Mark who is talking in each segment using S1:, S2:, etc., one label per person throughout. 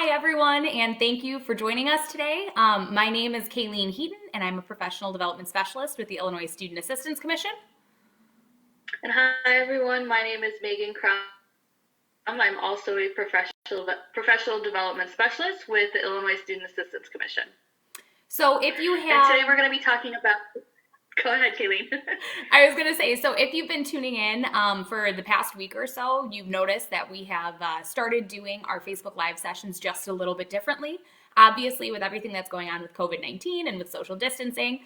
S1: Hi, everyone, and thank you for joining us today. My name is Kayleen Heaton, and I'm a professional development specialist with the Illinois Student Assistance Commission.
S2: And hi, everyone. My name is Megan Crum. I'm also a professional development specialist with the Illinois Student Assistance Commission.
S1: So if you have...
S2: And today we're going to be talking about... Go ahead, Kayleen.
S1: I was going to say, so if you've been tuning in for the past week or so, you've noticed that we have started doing our Facebook Live sessions just a little bit differently. Obviously, with everything that's going on with COVID-19 and with social distancing,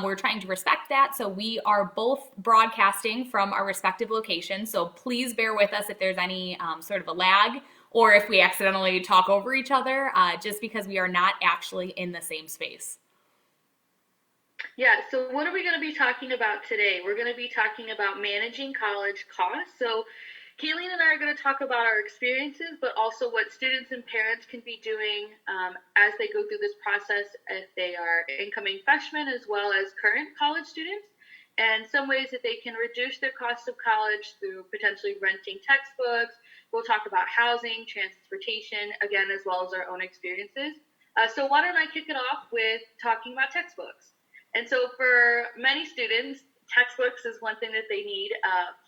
S1: we're trying to respect that. So we are both broadcasting from our respective locations. So please bear with us if there's any sort of a lag or if we accidentally talk over each other, just because we are not actually in the same space.
S2: Yeah, so what are we going to be talking about today? We're going to be talking about managing college costs. So Kayleen and I are going to talk about our experiences, but also what students and parents can be doing as they go through this process if they are incoming freshmen as well as current college students, and some ways that they can reduce their cost of college through potentially renting textbooks. We'll talk about housing, transportation, again, as well as our own experiences. So why don't I kick it off with talking about textbooks? And so for many students, textbooks is one thing that they need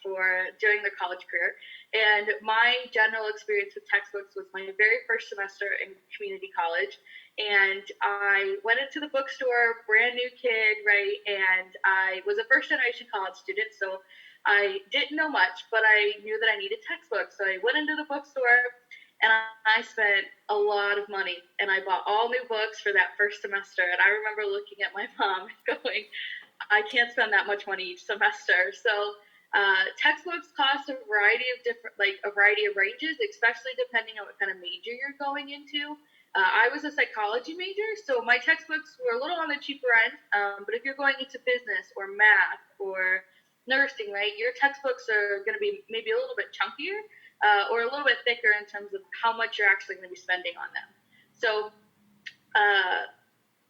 S2: for during their college career. And my general experience with textbooks was my very first semester in community college. And I went into the bookstore, brand new kid, right? And I was a first generation college student, so I didn't know much, but I knew that I needed textbooks. So I went into the bookstore and I spent a lot of money, and I bought all new books for that first semester. And I remember looking at my mom and going, I can't spend that much money each semester. So textbooks cost a variety of ranges, especially depending on what kind of major you're going into. I was a psychology major, so my textbooks were a little on the cheaper end. But if you're going into business or math or nursing, right, your textbooks are going to be maybe a little bit chunkier. Or a little bit thicker in terms of how much you're actually going to be spending on them. So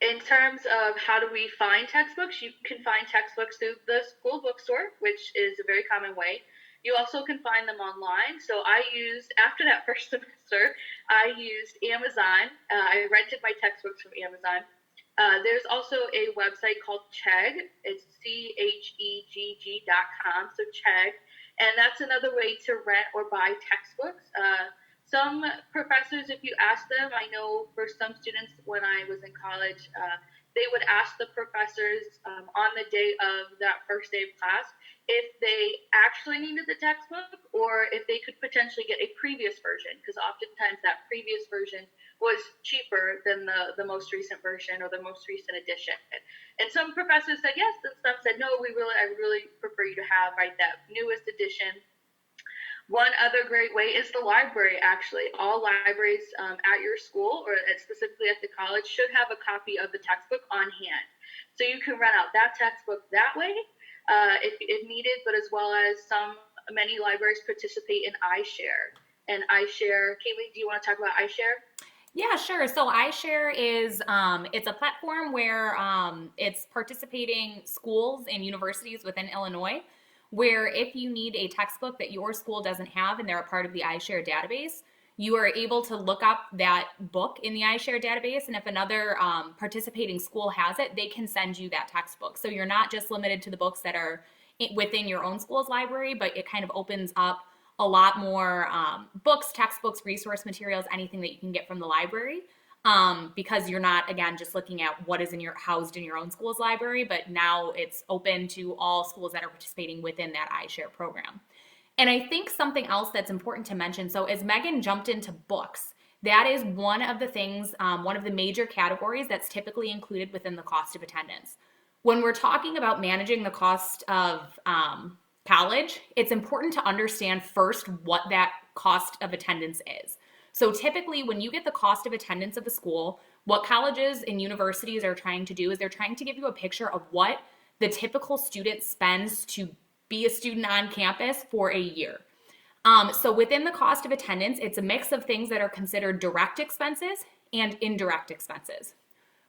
S2: in terms of how do we find textbooks, you can find textbooks through the school bookstore, which is a very common way. You also can find them online. So after that first semester, I used Amazon. I rented my textbooks from Amazon. There's also a website called Chegg. It's CHEGG.com, so Chegg. And that's another way to rent or buy textbooks. Some professors, if you ask them, I know for some students when I was in college, they would ask the professors on the day of that first day of class if they actually needed the textbook or if they could potentially get a previous version, because oftentimes that previous version was cheaper than the most recent version or the most recent edition. And some professors said yes, and some said no, I really prefer you to have that newest edition. One other great way is the library, actually. All libraries at your school or specifically at the college should have a copy of the textbook on hand. So you can rent out that textbook that way if needed, but as well as many libraries participate in iShare. And iShare, Kaylee, do you want to talk about iShare?
S1: Yeah, sure. So iShare is it's a platform where it's participating schools and universities within Illinois, where if you need a textbook that your school doesn't have and they're a part of the iShare database, you are able to look up that book in the iShare database, and if another participating school has it, they can send you that textbook. So you're not just limited to the books that are within your own school's library, but it kind of opens up a lot more books, textbooks, resource materials, anything that you can get from the library, because you're not, again, just looking at what is housed in your own school's library, but now it's open to all schools that are participating within that iShare program. And I think something else that's important to mention, so as Megan jumped into books, that is one of the things, one of the major categories that's typically included within the cost of attendance. When we're talking about managing the cost of college, it's important to understand first what that cost of attendance is. So typically when you get the cost of attendance of the school, what colleges and universities are trying to do is they're trying to give you a picture of what the typical student spends to be a student on campus for a year. So within the cost of attendance, it's a mix of things that are considered direct expenses and indirect expenses.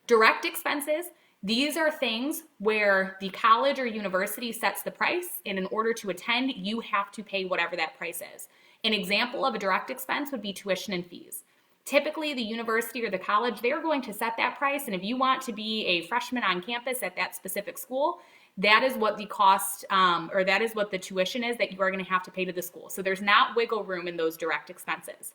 S1: Direct expenses, these are things where the college or university sets the price, and in order to attend, you have to pay whatever that price is. An example of a direct expense would be tuition and fees. Typically, the university or the college, they're going to set that price. And if you want to be a freshman on campus at that specific school, that is what the cost or that is what the tuition is that you are going to have to pay to the school. So there's not wiggle room in those direct expenses.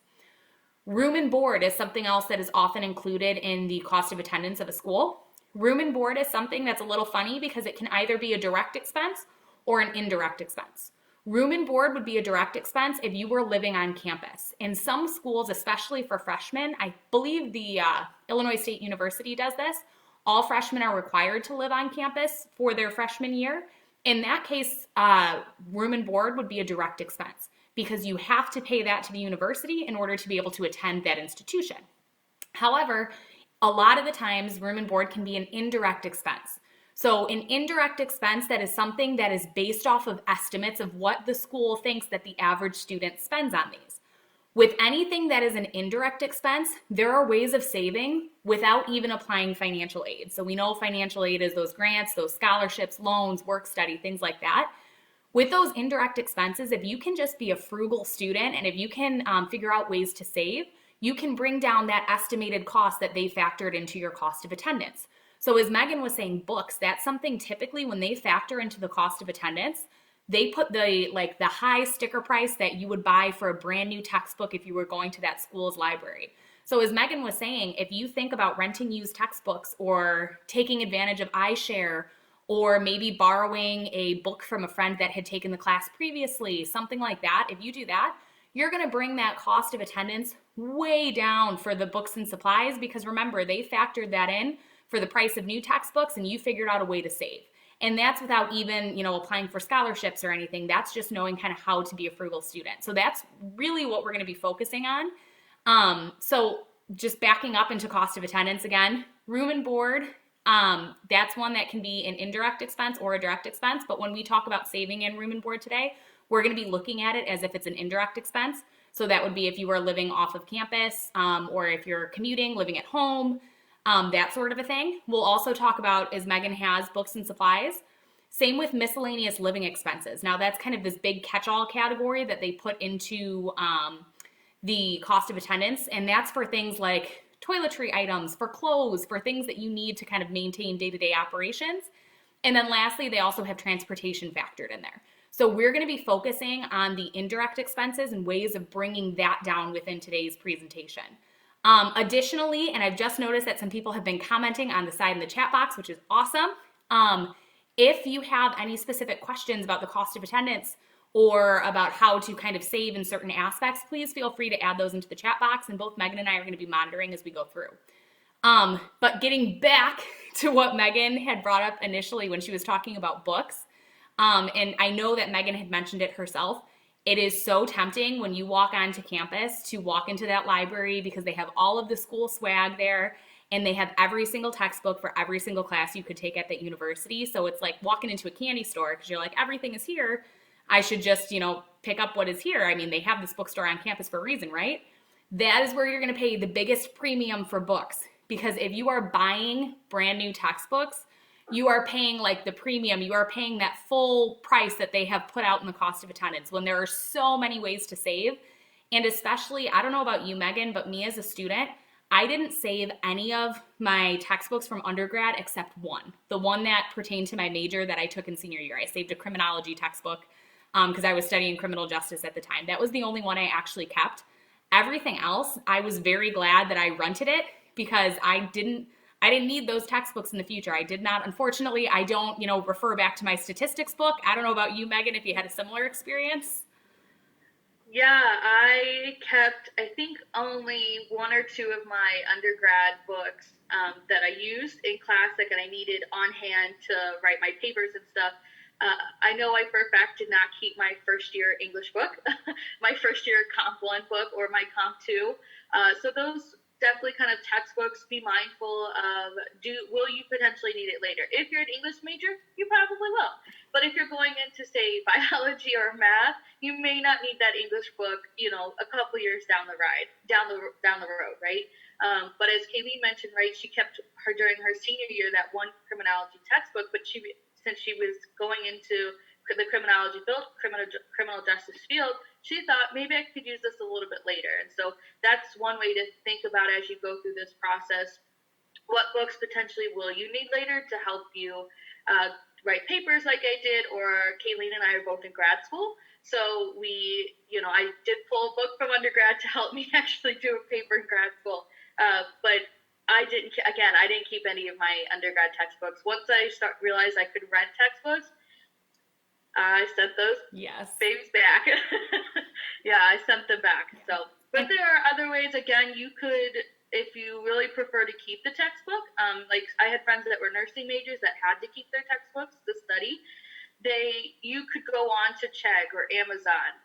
S1: Room and board is something else that is often included in the cost of attendance of a school. Room and board is something that's a little funny because it can either be a direct expense or an indirect expense. Room and board would be a direct expense if you were living on campus. In some schools, especially for freshmen, I believe the Illinois State University does this. All freshmen are required to live on campus for their freshman year. In that case, room and board would be a direct expense because you have to pay that to the university in order to be able to attend that institution. However, a lot of the times, room and board can be an indirect expense. So an indirect expense, that is something that is based off of estimates of what the school thinks that the average student spends on these. With anything that is an indirect expense, there are ways of saving without even applying financial aid. So we know financial aid is those grants, those scholarships, loans, work study, things like that. With those indirect expenses, if you can just be a frugal student and if you can figure out ways to save, you can bring down that estimated cost that they factored into your cost of attendance. So as Megan was saying, books, that's something typically when they factor into the cost of attendance, they put the high sticker price that you would buy for a brand new textbook if you were going to that school's library. So as Megan was saying, if you think about renting used textbooks or taking advantage of iShare or maybe borrowing a book from a friend that had taken the class previously, something like that, if you do that, you're going to bring that cost of attendance way down for the books and supplies because remember, they factored that in for the price of new textbooks and you figured out a way to save. And that's without even, applying for scholarships or anything. That's just knowing kind of how to be a frugal student. So that's really what we're going to be focusing on. So just backing up into cost of attendance again, room and board, that's one that can be an indirect expense or a direct expense. But when we talk about saving in room and board today, we're going to be looking at it as if it's an indirect expense. So that would be if you are living off of campus or if you're commuting, living at home, that sort of a thing. We'll also talk about, as Megan has, books and supplies. Same with miscellaneous living expenses. Now that's kind of this big catch-all category that they put into the cost of attendance. And that's for things like toiletry items, for clothes, for things that you need to kind of maintain day-to-day operations. And then lastly, they also have transportation factored in there. So we're going to be focusing on the indirect expenses and ways of bringing that down within today's presentation. Additionally, and I've just noticed that some people have been commenting on the side in the chat box, which is awesome. If you have any specific questions about the cost of attendance or about how to kind of save in certain aspects, please feel free to add those into the chat box, and both Megan and I are going to be monitoring as we go through. But getting back to what Megan had brought up initially when she was talking about books, and I know that Megan had mentioned it herself, it is so tempting when you walk onto campus to walk into that library because they have all of the school swag there and they have every single textbook for every single class you could take at that university. So it's like walking into a candy store because you're like, everything is here. I should just, pick up what is here. I mean, they have this bookstore on campus for a reason, right? That is where you're going to pay the biggest premium for books because if you are buying brand new textbooks, you are paying like the premium, you are paying that full price that they have put out in the cost of attendance when there are so many ways to save. And especially, I don't know about you, Megan, but me as a student, I didn't save any of my textbooks from undergrad except one, the one that pertained to my major that I took in senior year. I saved a criminology textbook because I was studying criminal justice at the time. That was the only one I actually kept. Everything else, I was very glad that I rented it because I didn't need those textbooks in the future. I did not, unfortunately, I don't, refer back to my statistics book. I don't know about you, Megan, if you had a similar experience.
S2: Yeah, I kept, I think, only one or two of my undergrad books that I used in class, like, and I needed on hand to write my papers and stuff. I know I for a fact did not keep my first year English book, my first year Comp 1 book, or my Comp 2. So those definitely kind of textbooks, be mindful of, will you potentially need it later? If you're an English major, you probably will. But if you're going into, say, biology or math, you may not need that English book, a couple years down the road, right? But as Kaylee mentioned, right, she kept her during her senior year that one criminology textbook, but since she was going into the criminology field, criminal justice field, she thought maybe I could use this a little bit later. And so that's one way to think about as you go through this process. What books potentially will you need later to help you write papers like I did, or Kayleen and I are both in grad school. So we, I did pull a book from undergrad to help me actually do a paper in grad school. But I didn't keep any of my undergrad textbooks. Once I realized I could rent textbooks, I sent those babies back. Yeah, I sent them back. So, but there are other ways. Again, you could, if you really prefer to keep the textbook, like I had friends that were nursing majors that had to keep their textbooks to study. You could go on to Chegg or Amazon,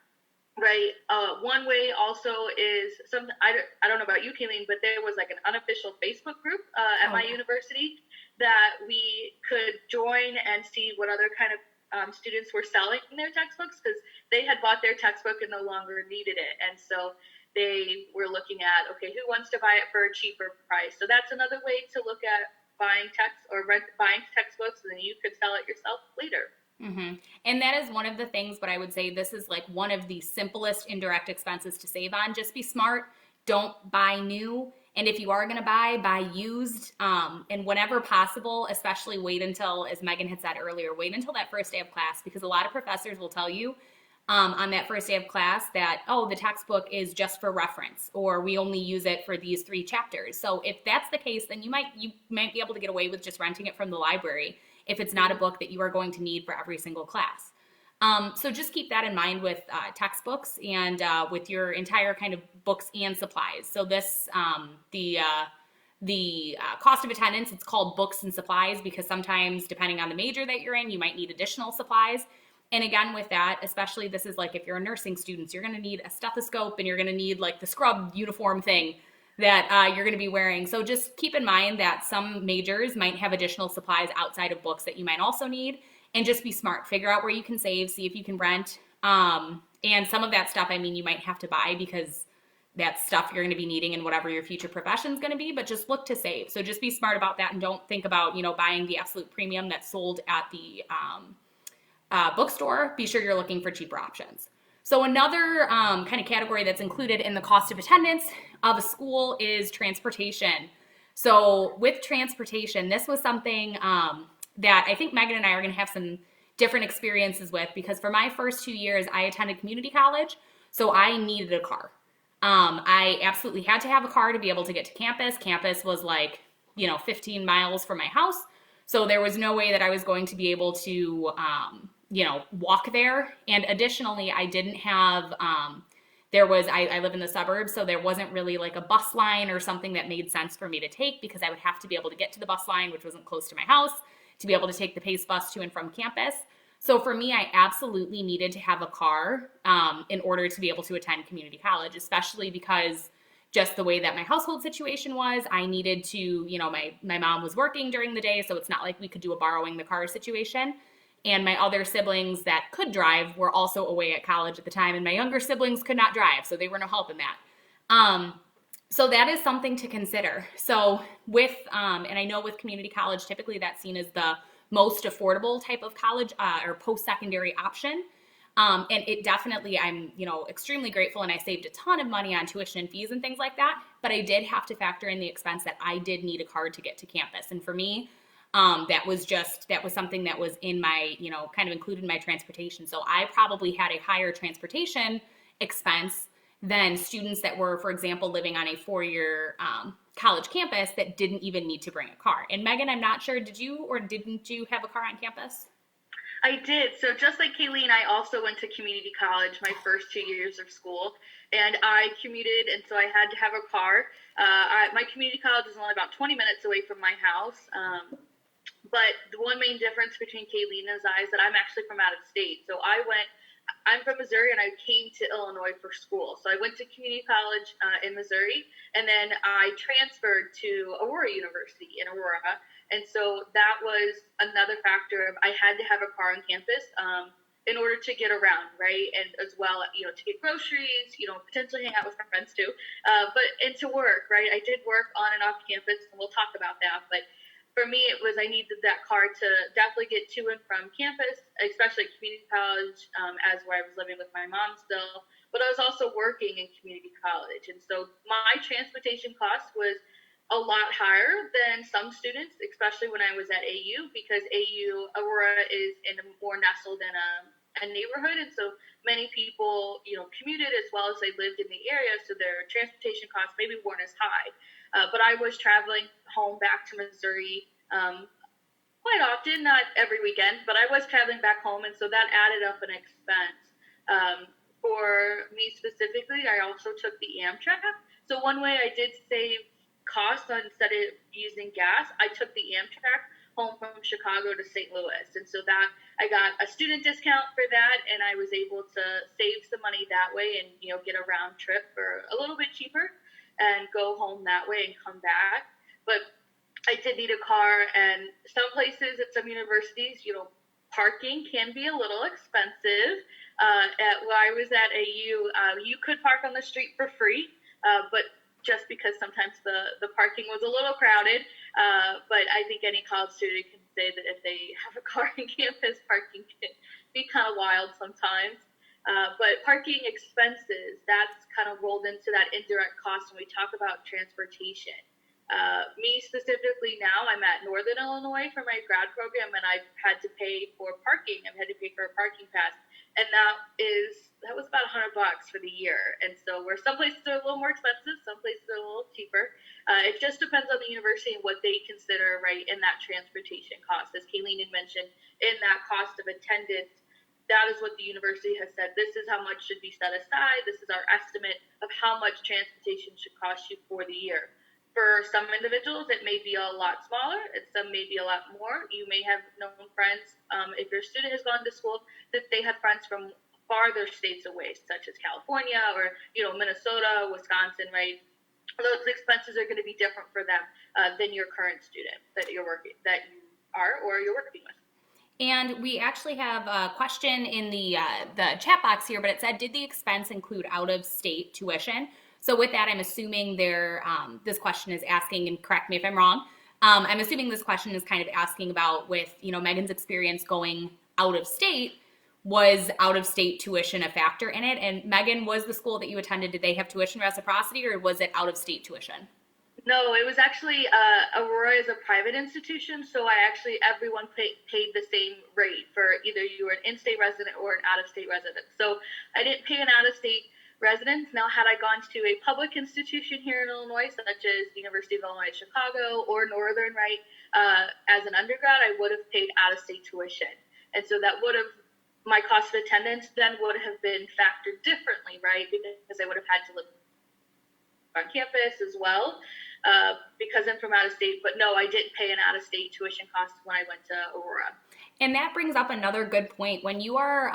S2: right? One way also is I don't know about you, Kayleen, but there was like an unofficial Facebook group at my university that we could join and see what other kind of students were selling their textbooks, because they had bought their textbook and no longer needed it. And so they were looking at, okay, who wants to buy it for a cheaper price? So that's another way to look at buying buying textbooks, and then you could sell it yourself later.
S1: Mm-hmm. And that is one of the things, but I would say this is like one of the simplest indirect expenses to save on. Just be smart. Don't buy new. And if you are going to buy used. And whenever possible, especially wait until, as Megan had said earlier, wait until that first day of class, because a lot of professors will tell you on that first day of class that, oh, the textbook is just for reference, or we only use it for these 3 chapters. So if that's the case, then you might be able to get away with just renting it from the library if it's not a book that you are going to need for every single class. So just keep that in mind with textbooks and with your entire kind of books and supplies. So this, the cost of attendance, it's called books and supplies because sometimes depending on the major that you're in, you might need additional supplies. And again, with that, especially this is like if you're a nursing student, you're going to need a stethoscope and you're going to need like the scrub uniform thing that you're going to be wearing. So just keep in mind that some majors might have additional supplies outside of books that you might also need. And just be smart. Figure out where you can save. See if you can rent. And some of that stuff, I mean, you might have to buy because that's stuff you're going to be needing in whatever your future profession is going to be. But just look to save. So just be smart about that and don't think about, buying the absolute premium that's sold at the bookstore. Be sure you're looking for cheaper options. So another kind of category that's included in the cost of attendance of a school is transportation. So with transportation, this was something that I think Megan and I are going to have some different experiences with, because for my first 2 years, I attended community college, so I needed a car. I absolutely had to have a car to be able to get to campus. Campus was like, 15 miles from my house, so there was no way that I was going to be able to, walk there. And additionally, I didn't have, I live in the suburbs, so there wasn't really like a bus line or something that made sense for me to take, because I would have to be able to get to the bus line, which wasn't close to my house, to be able to take the PACE bus to and from campus. So for me, I absolutely needed to have a car in order to be able to attend community college, especially because just the way that my household situation was, I needed to, my mom was working during the day, so it's not like we could do a borrowing the car situation. And my other siblings that could drive were also away at college at the time, and my younger siblings could not drive, so they were no help in that. So that is something to consider. So with, and I know with community college, typically that's seen as the most affordable type of college or post-secondary option. And it definitely, I'm, extremely grateful, and I saved a ton of money on tuition and fees and things like that. But I did have to factor in the expense that I did need a car to get to campus. And for me, that was something that was in my, kind of included in my transportation. So I probably had a higher transportation expense than students that were, for example, living on a 4-year college campus that didn't even need to bring a car. And Megan, I'm not sure, did you or didn't you have a car on campus?
S2: I did. So just like Kayleen, I also went to community college my first 2 years of school, and I commuted, and so I had to have a car. My community college is only about 20 minutes away from my house. But the one main difference between Kayleen and I is that I'm actually from out of state. So I'm from Missouri, and I came to Illinois for school. So I went to community college in Missouri, and then I transferred to Aurora University in Aurora. And so that was another factor of I had to have a car on campus in order to get around, right? And as well, to get groceries, potentially hang out with my friends too, and to work, right? I did work on and off campus, and we'll talk about that. But for me, it was I needed that car to definitely get to and from campus, especially at community college, as where I was living with my mom still. but I was also working in community college. And so my transportation cost was a lot higher than some students, especially when I was at AU, because AU Aurora is in a more nestled in a neighborhood, and so many people, commuted as well as they lived in the area, so their transportation costs maybe weren't as high. But I was traveling home back to Missouri quite often, not every weekend, but I was traveling back home, and so that added up an expense. For me specifically, I also took the Amtrak. So one way I did save costs on instead of using gas, I took the Amtrak home from Chicago to St. Louis, and so that I got a student discount for that, and I was able to save some money that way, and get a round trip for a little bit cheaper, and go home that way and come back. But I did need a car, and some places at some universities, parking can be a little expensive. Where I was at AU, you could park on the street for free, but just because sometimes the parking was a little crowded. But I think any college student can say that if they have a car on campus, parking can be kind of wild sometimes. But parking expenses, that's kind of rolled into that indirect cost when we talk about transportation. Me specifically now, I'm at Northern Illinois for my grad program, and I've had to pay for parking. I've had to pay for a parking pass, and that was about $100 for the year. And so, where some places are a little more expensive, some places are a little cheaper. It just depends on the university and what they consider right in that transportation cost. As Kayleen had mentioned, in that cost of attendance, that is what the university has said. This is how much should be set aside. This is our estimate of how much transportation should cost you for the year. For some individuals, it may be a lot smaller. Some may be a lot more. You may have known friends, if your student has gone to school, that they have friends from farther states away, such as California or, Minnesota, Wisconsin, right? Those expenses are going to be different for them than your current student that you're working with.
S1: And we actually have a question in the chat box here, but it said, did the expense include out-of-state tuition? So with that, I'm assuming this question is asking, and correct me if I'm wrong, I'm assuming this question is kind of asking about with, Megan's experience going out of state, was out-of-state tuition a factor in it? And Megan, was the school that you attended, did they have tuition reciprocity, or was it out-of-state tuition?
S2: No, it was actually Aurora is a private institution, so everyone paid the same rate for either you were an in-state resident or an out-of-state resident. So I didn't pay an out-of-state residents. Now, had I gone to a public institution here in Illinois, such as the University of Illinois Chicago or Northern, right, as an undergrad, I would have paid out-of-state tuition. And so my cost of attendance then would have been factored differently, right, because I would have had to live on campus as well, because I'm from out of state. But no, I didn't pay an out-of-state tuition cost when I went to Aurora.
S1: And that brings up another good point. When you are,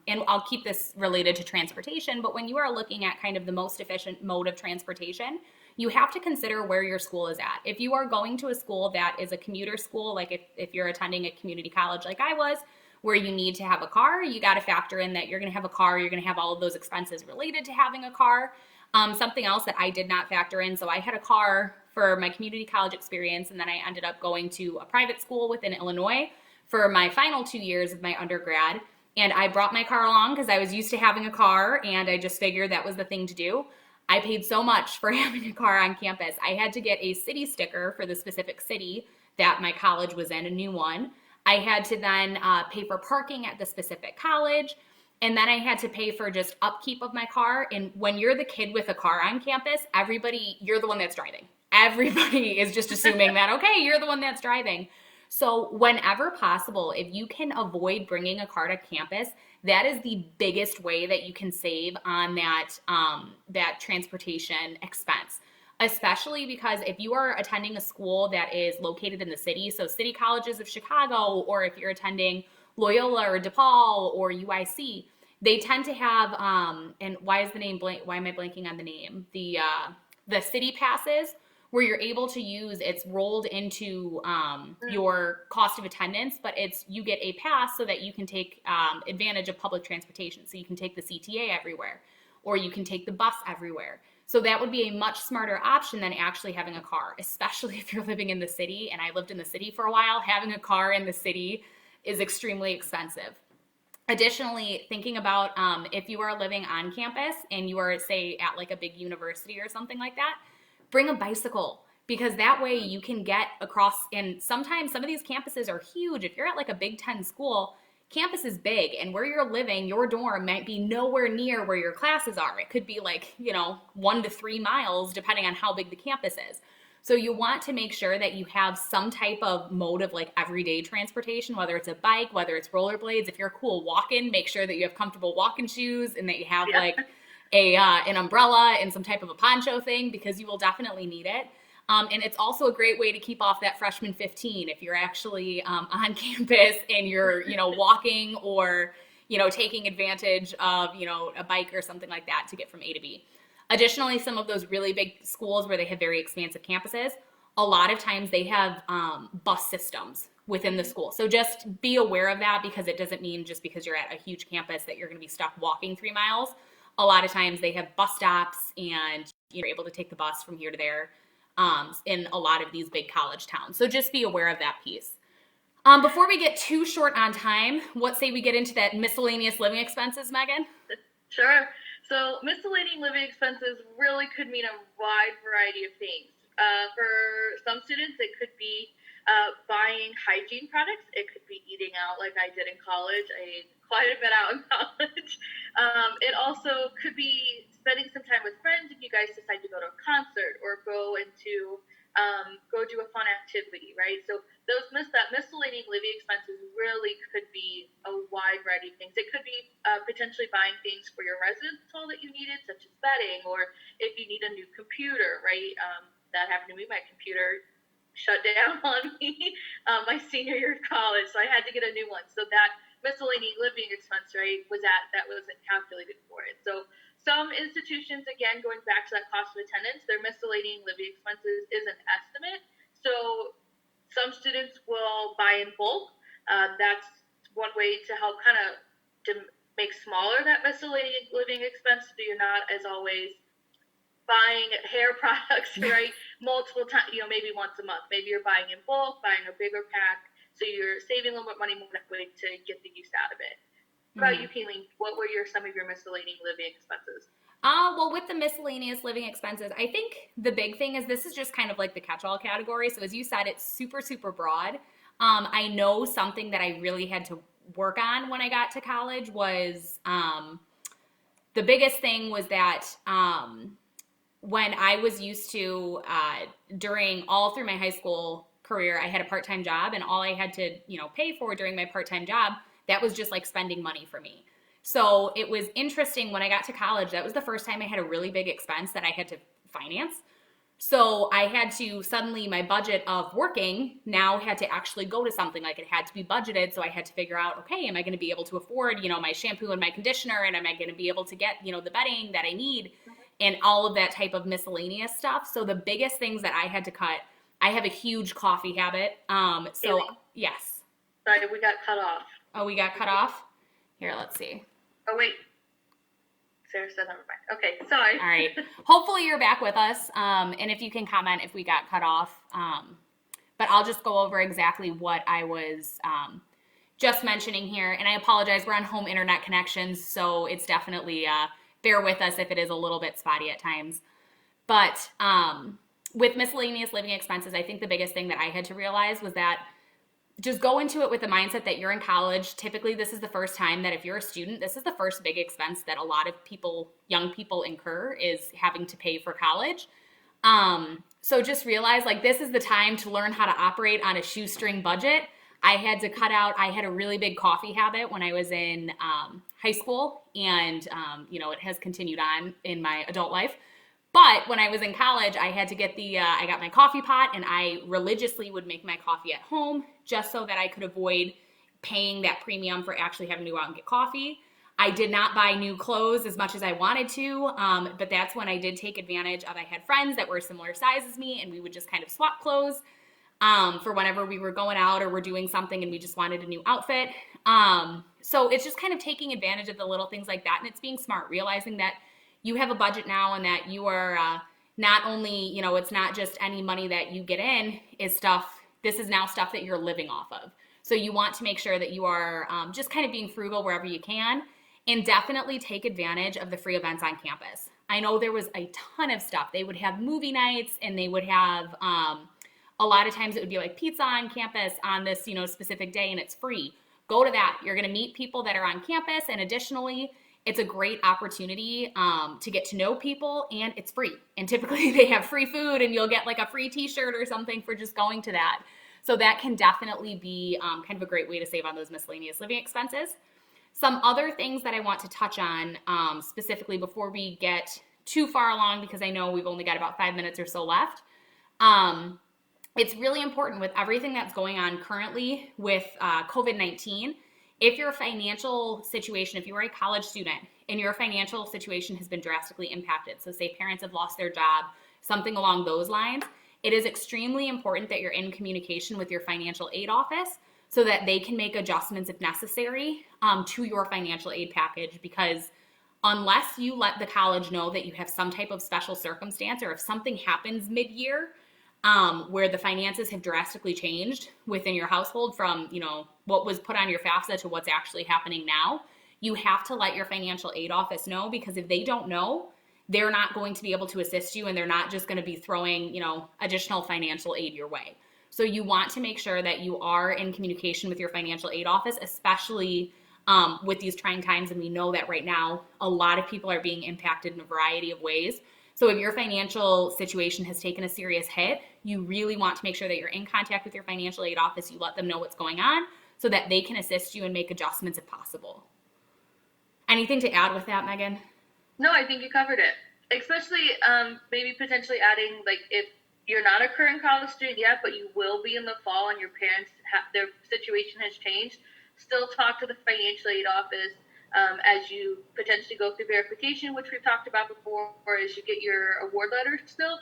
S1: and I'll keep this related to transportation, but when you are looking at kind of the most efficient mode of transportation, you have to consider where your school is at. If you are going to a school that is a commuter school, like if you're attending a community college like I was, where you need to have a car, you got to factor in that you're going to have a car, you're going to have all of those expenses related to having a car. Something else that I did not factor in, so I had a car for my community college experience, and then I ended up going to a private school within Illinois for my final 2 years of my undergrad, and I brought my car along because I was used to having a car, and I just figured that was the thing to do. I paid so much for having a car on campus. I had to get a city sticker for the specific city that my college was in, a new one. I had to then pay for parking at the specific college, and then I had to pay for just upkeep of my car. And when you're the kid with a car on campus, you're the one that's driving. Everybody is just assuming that, okay, you're the one that's driving. So whenever possible, if you can avoid bringing a car to campus, that is the biggest way that you can save on that transportation expense. Especially because if you are attending a school that is located in the city, so city colleges of Chicago, or if you're attending Loyola or DePaul or UIC, they tend to have, and why am I blanking on the name? The city passes, where you're able to use, it's rolled into your cost of attendance, but you get a pass so that you can take advantage of public transportation. So you can take the CTA everywhere, or you can take the bus everywhere. So that would be a much smarter option than actually having a car, especially if you're living in the city. And I lived in the city for a while. Having a car in the city is extremely expensive. Additionally, thinking about if you are living on campus and you are, say, at like a big university or something like that, bring a bicycle because that way you can get across. And sometimes some of these campuses are huge. If you're at like a Big Ten school, campus is big, and where you're living, your dorm might be nowhere near where your classes are. It could be like, 1 to 3 miles, depending on how big the campus is. So you want to make sure that you have some type of mode of like everyday transportation, whether it's a bike, whether it's rollerblades. If you're cool walking, make sure that you have comfortable walking shoes and that you have
S2: Yeah.
S1: like a an umbrella and some type of a poncho thing because you will definitely need it. And it's also a great way to keep off that freshman 15 if you're actually on campus and you're, walking or, taking advantage of, a bike or something like that to get from A to B. Additionally, some of those really big schools where they have very expansive campuses, a lot of times they have bus systems within the school. So just be aware of that because it doesn't mean just because you're at a huge campus that you're going to be stuck walking 3 miles. A lot of times they have bus stops and you're able to take the bus from here to there in a lot of these big college towns. So just be aware of that piece. Before we get too short on time, what say we get into that miscellaneous living expenses, Megan?
S2: Sure. So miscellaneous living expenses really could mean a wide variety of things. For some students, it could be buying hygiene products. It could be eating out like I did in college. I ate quite a bit out in college. It also could be spending some time with friends if you guys decide to go to a concert or go do a fun activity, right? So that miscellaneous living expenses really could be a wide variety of things. It could be potentially buying things for your residence hall that you needed, such as bedding, or if you need a new computer, right? That happened to me. My computer shut down on me my senior year of college, so I had to get a new one. So that miscellaneous living expense, right, that wasn't calculated for it. So some institutions, again, going back to that cost of attendance, their miscellaneous living expenses is an estimate. So some students will buy in bulk. That's one way to help kind of to make smaller that miscellaneous living expense so you're not as always buying hair products, right, multiple times, maybe once a month. Maybe you're buying in bulk, buying a bigger pack, so you're saving a little bit of money more that way to get the use out of it. What about you, Kayleen? What were some of your miscellaneous living expenses?
S1: Well, with the miscellaneous living expenses, I think the big thing is this is just kind of like the catch-all category. So as you said, it's super, super broad. I know something that I really had to work on when I got to college was the biggest thing was that when I was used to, during all through my high school career, I had a part-time job and all I had to, pay for during my part-time job, that was just like spending money for me. So it was interesting when I got to college, that was the first time I had a really big expense that I had to finance. So I had to suddenly, my budget of working now had to actually go to something like it had to be budgeted. So I had to figure out, okay, am I going to be able to afford, my shampoo and my conditioner? And am I going to be able to get, the bedding that I need and all of that type of miscellaneous stuff? So the biggest things that I had to cut, I have a huge coffee habit. So yes.
S2: Sorry, we got cut off.
S1: Oh, we got cut off? Here, let's see.
S2: Oh, wait. Sarah said never mind. Okay, sorry.
S1: All right. Hopefully you're back with us. And if you can comment if we got cut off. But I'll just go over exactly what I was just mentioning here. And I apologize. We're on home internet connections, so it's definitely bear with us if it is a little bit spotty at times. But with miscellaneous living expenses, I think the biggest thing that I had to realize was that just go into it with the mindset that you're in college. Typically, this is the first time that if you're a student, this is the first big expense that a lot of people, young people incur is having to pay for college. So just realize like this is the time to learn how to operate on a shoestring budget. I had a really big coffee habit when I was in high school and, it has continued on in my adult life. But when I was in college, I had to get I got my coffee pot and I religiously would make my coffee at home just so that I could avoid paying that premium for actually having to go out and get coffee. I did not buy new clothes as much as I wanted to, but that's when I did take advantage of, I had friends that were similar size as me and we would just kind of swap clothes for whenever we were going out or we're doing something and we just wanted a new outfit. So it's just kind of taking advantage of the little things like that. And it's being smart, realizing that you have a budget now and that you are not only, it's not just any money that you get in this is now stuff that you're living off of. So you want to make sure that you are just kind of being frugal wherever you can, and definitely take advantage of the free events on campus. I know there was a ton of stuff. They would have movie nights, and they would have a lot of times it would be like pizza on campus on this, specific day, and it's free. Go to that. You're going to meet people that are on campus, and additionally, it's a great opportunity to get to know people, and it's free. And typically they have free food, and you'll get like a free t-shirt or something for just going to that. So that can definitely be kind of a great way to save on those miscellaneous living expenses. Some other things that I want to touch on specifically before we get too far along, because I know we've only got about 5 minutes or so left. It's really important with everything that's going on currently with COVID-19. If your financial situation, if you are a college student and your financial situation has been drastically impacted, so say parents have lost their job, something along those lines, it is extremely important that you're in communication with your financial aid office so that they can make adjustments if necessary to your financial aid package, because unless you let the college know that you have some type of special circumstance, or if something happens mid-year where the finances have drastically changed within your household from, what was put on your FAFSA to what's actually happening now, you have to let your financial aid office know, because if they don't know, they're not going to be able to assist you, and they're not just going to be throwing, additional financial aid your way. So you want to make sure that you are in communication with your financial aid office, especially with these trying times. And we know that right now, a lot of people are being impacted in a variety of ways. So if your financial situation has taken a serious hit, you really want to make sure that you're in contact with your financial aid office. You let them know what's going on so that they can assist you and make adjustments if possible. Anything to add with that, Megan?
S2: No, I think you covered it. Especially maybe potentially adding, like, if you're not a current college student yet, but you will be in the fall, and your parents, their situation has changed, still talk to the financial aid office as you potentially go through verification, which we've talked about before, or as you get your award letter still.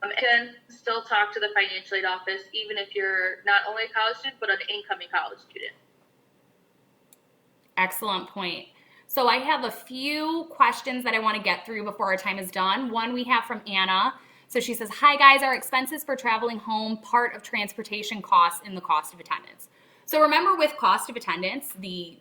S2: And still talk to the financial aid office, even if you're not only a college student, but an incoming college student.
S1: Excellent point. So I have a few questions that I want to get through before our time is done. One we have from Anna. So she says, hi guys, are expenses for traveling home part of transportation costs in the cost of attendance? So remember, with cost of attendance, the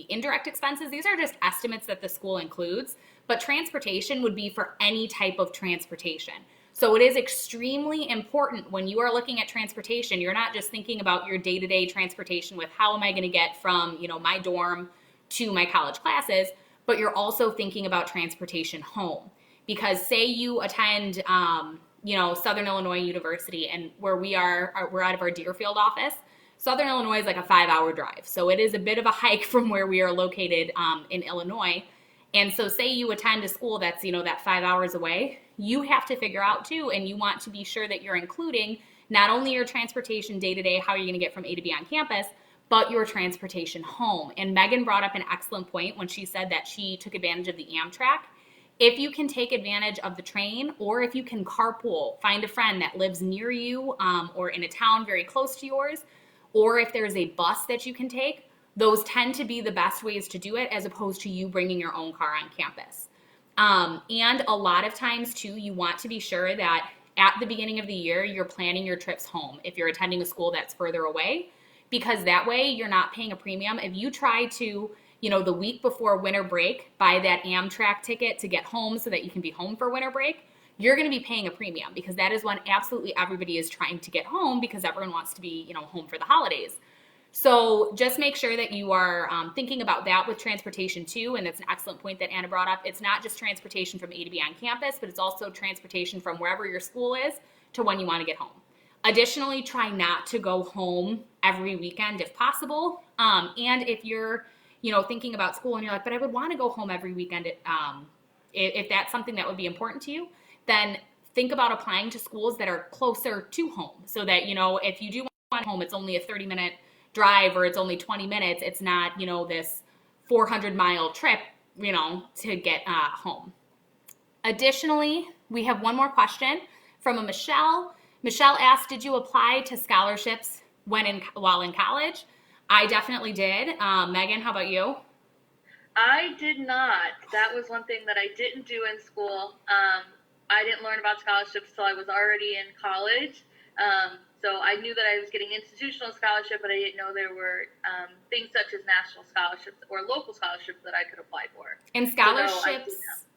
S1: indirect expenses, these are just estimates that the school includes, but transportation would be for any type of transportation. So it is extremely important when you are looking at transportation, you're not just thinking about your day-to-day transportation with how am I going to get from, my dorm to my college classes, but you're also thinking about transportation home. Because say you attend, Southern Illinois University, and where we're out of our Deerfield office. Southern Illinois is like a 5-hour drive. So it is a bit of a hike from where we are located in Illinois. And so say you attend a school that's, that 5 hours away, you have to figure out too, and you want to be sure that you're including not only your transportation day to day, how you're going to get from A to B on campus, but your transportation home. And Megan brought up an excellent point when she said that she took advantage of the Amtrak. If you can take advantage of the train, or if you can carpool, find a friend that lives near you or in a town very close to yours, or if there's a bus that you can take, those tend to be the best ways to do it, as opposed to you bringing your own car on campus. And a lot of times too, you want to be sure that at the beginning of the year, you're planning your trips home if you're attending a school that's further away, because that way you're not paying a premium. If you try to, the week before winter break, buy that Amtrak ticket to get home so that you can be home for winter break, you're going to be paying a premium, because that is when absolutely everybody is trying to get home, because everyone wants to be, home for the holidays. So just make sure that you are thinking about that with transportation too. And that's an excellent point that Anna brought up. It's not just transportation from A to B on campus, but it's also transportation from wherever your school is to when you want to get home. Additionally, try not to go home every weekend if possible. And if you're, thinking about school and you're like, but I would want to go home every weekend, if that's something that would be important to you, then think about applying to schools that are closer to home, so that, if you do want home, it's only a 30-minute drive, or it's only 20 minutes. It's not, this 400-mile trip, to get home. Additionally, we have one more question from a Michelle. Michelle asked, did you apply to scholarships while in college? I definitely did. Megan, how about you?
S2: I did not. That was one thing that I didn't do in school. I didn't learn about scholarships until I was already in college. So I knew that I was getting institutional scholarship, but I didn't know there were things such as national scholarships or local scholarships that I could apply for.
S1: And scholarships,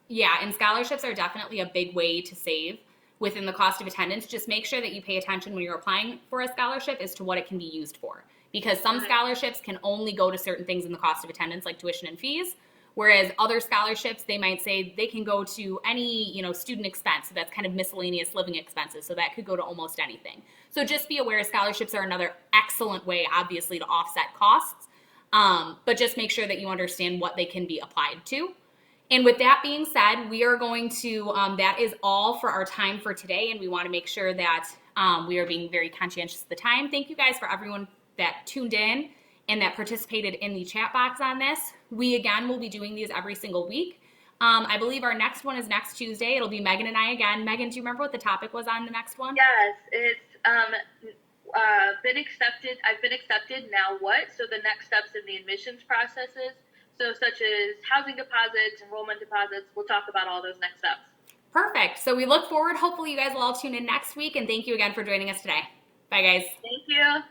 S1: yeah, and scholarships are definitely a big way to save within the cost of attendance. Just make sure that you pay attention when you're applying for a scholarship as to what it can be used for. Because some scholarships can only go to certain things in the cost of attendance, like tuition and fees. Whereas other scholarships, they might say they can go to any, student expense. So that's kind of miscellaneous living expenses. So that could go to almost anything. So just be aware scholarships are another excellent way, obviously, to offset costs. But just make sure that you understand what they can be applied to. And with that being said, we are going to, that is all for our time for today. And we want to make sure that we are being very conscientious of the time. Thank you guys for everyone that tuned in and that participated in the chat box on this. We, again, will be doing these every single week. I believe our next one is next Tuesday. It'll be Megan and I again. Megan, do you remember what the topic was on the next one?
S2: Yes, it's been accepted. I've been accepted. Now what? So the next steps in the admissions processes, so such as housing deposits, enrollment deposits. We'll talk about all those next steps.
S1: Perfect. So we look forward. Hopefully you guys will all tune in next week. And thank you again for joining us today. Bye, guys.
S2: Thank you.